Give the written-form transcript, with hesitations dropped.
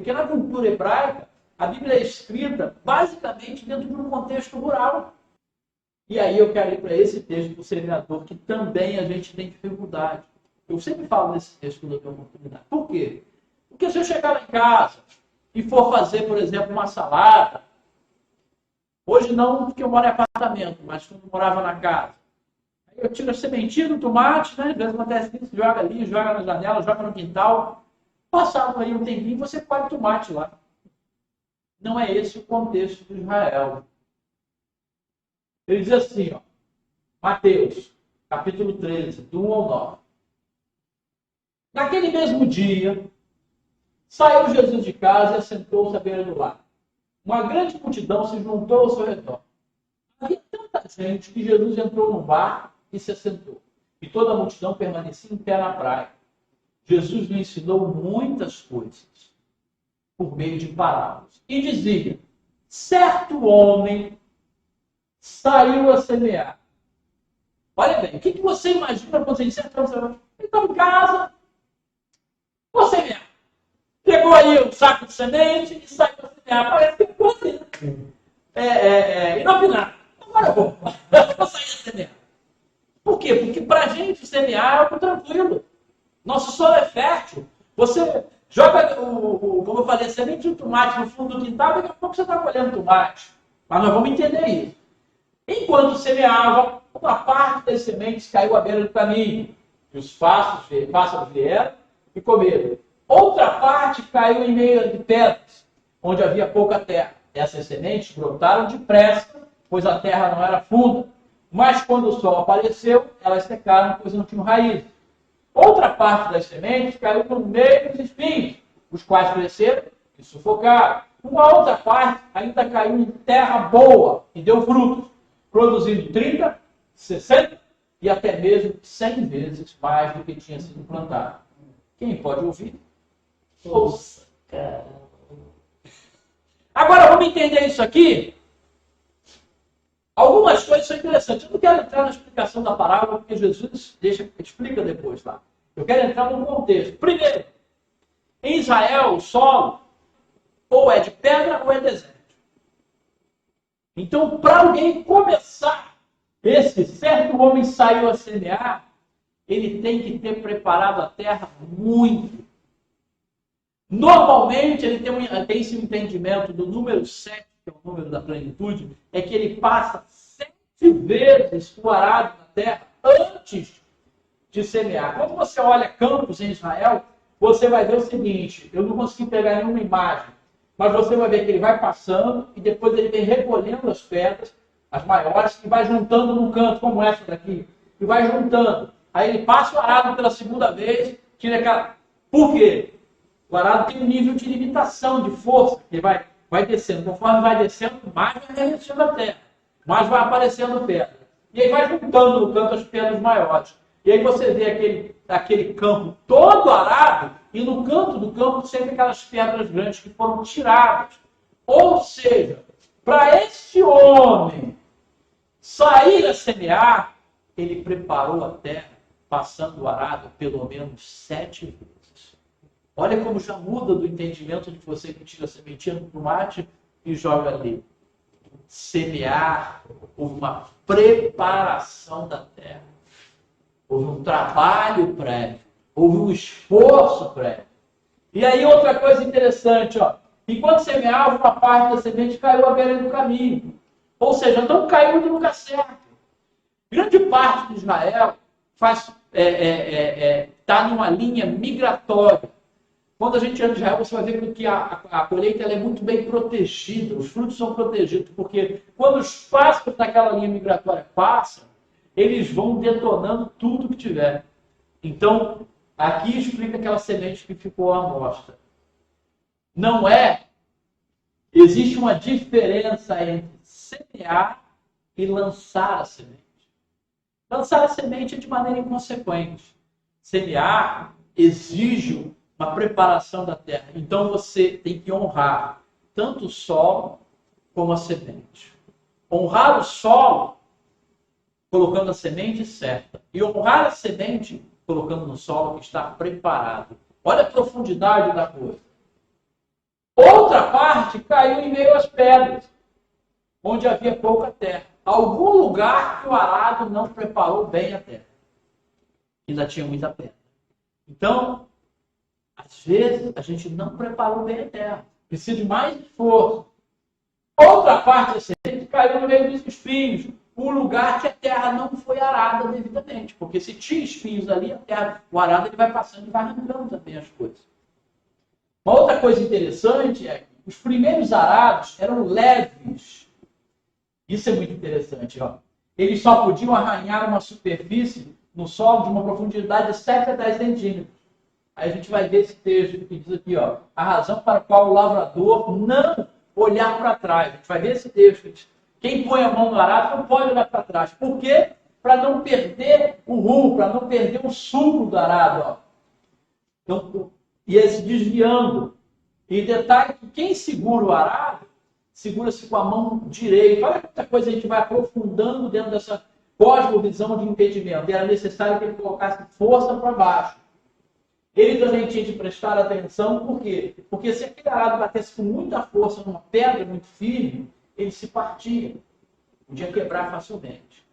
Porque na cultura hebraica, a Bíblia é escrita basicamente dentro de um contexto rural. E aí eu quero ir para esse texto do semeador, que também a gente tem dificuldade. Eu sempre falo nesse texto quando eu tenho oportunidade. Por quê? Porque se eu chegar lá em casa e for fazer, por exemplo, uma salada, hoje não porque eu moro em apartamento, mas quando eu morava na casa, aí eu tiro a sementinha do tomate, né? Às vezes acontece isso, joga ali, joga na janela, joga no quintal. Passado aí um tempinho, você colhe tomate lá. Não é esse o contexto de Israel. Ele diz assim, ó, Mateus, capítulo 13, do 1 ao 9. Naquele mesmo dia, saiu Jesus de casa e assentou-se à beira do lago. Uma grande multidão se juntou ao seu redor. Havia tanta gente que Jesus entrou no barco e se assentou. E toda a multidão permanecia em pé na praia. Jesus lhe ensinou muitas coisas por meio de parábolas. E dizia, certo homem saiu a semear. Olha bem, o que você imagina quando você diz certo homem? Ele está em casa, vou semear. Pegou aí um saco de semente e saiu a semear. Parece que ficou assim, inopinar. Agora eu vou sair a semear. Por quê? Porque para a gente semear é algo tranquilo. Nosso solo é fértil. Você joga, como eu falei, a semente de tomate no fundo do quintal, daqui a pouco você está colhendo tomate. Mas nós vamos entender isso. Enquanto semeava, uma parte das sementes caiu à beira do caminho. E os pássaros vieram e comeram. Outra parte caiu em meio de pedras, onde havia pouca terra. Essas sementes brotaram depressa, pois a terra não era funda. Mas quando o sol apareceu, elas secaram, pois não tinham raízes. Outra parte das sementes caiu no meio dos espinhos, os quais cresceram e sufocaram. Uma outra parte ainda caiu em terra boa e deu frutos, produzindo 30, 60 e até mesmo 100 vezes mais do que tinha sido plantado. Quem pode ouvir? Ouça. Agora vamos entender isso aqui. Algumas coisas são interessantes. Eu não quero entrar na explicação da parábola, porque Jesus explica depois, tá? Eu quero entrar no contexto. Primeiro, em Israel, o solo ou é de pedra ou é deserto. Então, para alguém começar, esse certo homem saiu a semear, ele tem que ter preparado a terra muito. Normalmente, ele tem esse entendimento do número 7, que é o número da plenitude, é que ele passa 7 vezes o arado na terra antes de semear. Quando você olha campos em Israel, você vai ver o seguinte, eu não consegui pegar nenhuma imagem, mas você vai ver que ele vai passando e depois ele vem recolhendo as pedras, as maiores, e vai juntando num canto, como essa daqui, e vai juntando. Aí ele passa o arado pela segunda vez, tira aquela... Por quê? O arado tem um nível de limitação, de força, que vai descendo. Conforme vai descendo, mais vai derretendo a terra, mais vai aparecendo pedra. E aí vai juntando no canto as pedras maiores. E aí você vê aquele campo todo arado, e no canto do campo sempre aquelas pedras grandes que foram tiradas. Ou seja, para esse homem sair a semear, ele preparou a terra, passando o arado pelo menos 7 vezes. Olha como já muda do entendimento de você que tira a sementinha do tomate e joga ali. Semear, houve uma preparação da terra. Houve um trabalho prévio. Houve um esforço prévio. E aí outra coisa interessante, ó. Enquanto semeava, uma parte da semente caiu à beira do caminho. Ou seja, não caiu no lugar certo. Grande parte de Israel está numa linha migratória. Quando a gente anda em Israel, você vai ver que a colheita ela é muito bem protegida, os frutos são protegidos, porque quando os pássaros daquela linha migratória passam, eles vão detonando tudo que tiver. Então, aqui explica aquela semente que ficou à mostra. Não é, existe uma diferença entre semear e lançar a semente. Lançar a semente é de maneira inconsequente. Semear exige uma preparação da terra. Então você tem que honrar tanto o solo como a semente. Honrar o solo colocando a semente certa. E honrar a semente colocando no solo que está preparado. Olha a profundidade da coisa. parte caiu em meio às pedras, onde havia pouca terra. Algum lugar que o arado não preparou bem a terra. Ainda tinha muita pedra. Então, às vezes, a gente não preparou bem a terra. Precisa de mais esforço. Outra parte da semente caiu no meio dos espinhos. Um lugar que a terra não foi arada devidamente. Porque se tinha espinhos ali, a terra, o arado ele vai passando e vai arrancando também as coisas. Uma outra coisa interessante é que os primeiros arados eram leves. Isso é muito interessante. Ó. Eles só podiam arranhar uma superfície no solo de uma profundidade de 7 a 10 centímetros. Aí a gente vai ver esse texto que diz aqui, ó, a razão para a qual o lavrador não olhar para trás. A gente vai ver esse texto que diz, quem põe a mão no arado não pode olhar para trás. Por quê? Para não perder o rumo, para não perder o suco do arado. Ó. Então, ia se desviando. E detalhe que quem segura o arado, segura-se com a mão direita. Olha quanta coisa a gente vai aprofundando dentro dessa cosmovisão de impedimento. Era necessário que ele colocasse força para baixo. Ele também tinha de prestar atenção, por quê? Porque se aquele arado batesse com muita força numa pedra muito firme, ele se partia. Podia quebrar facilmente.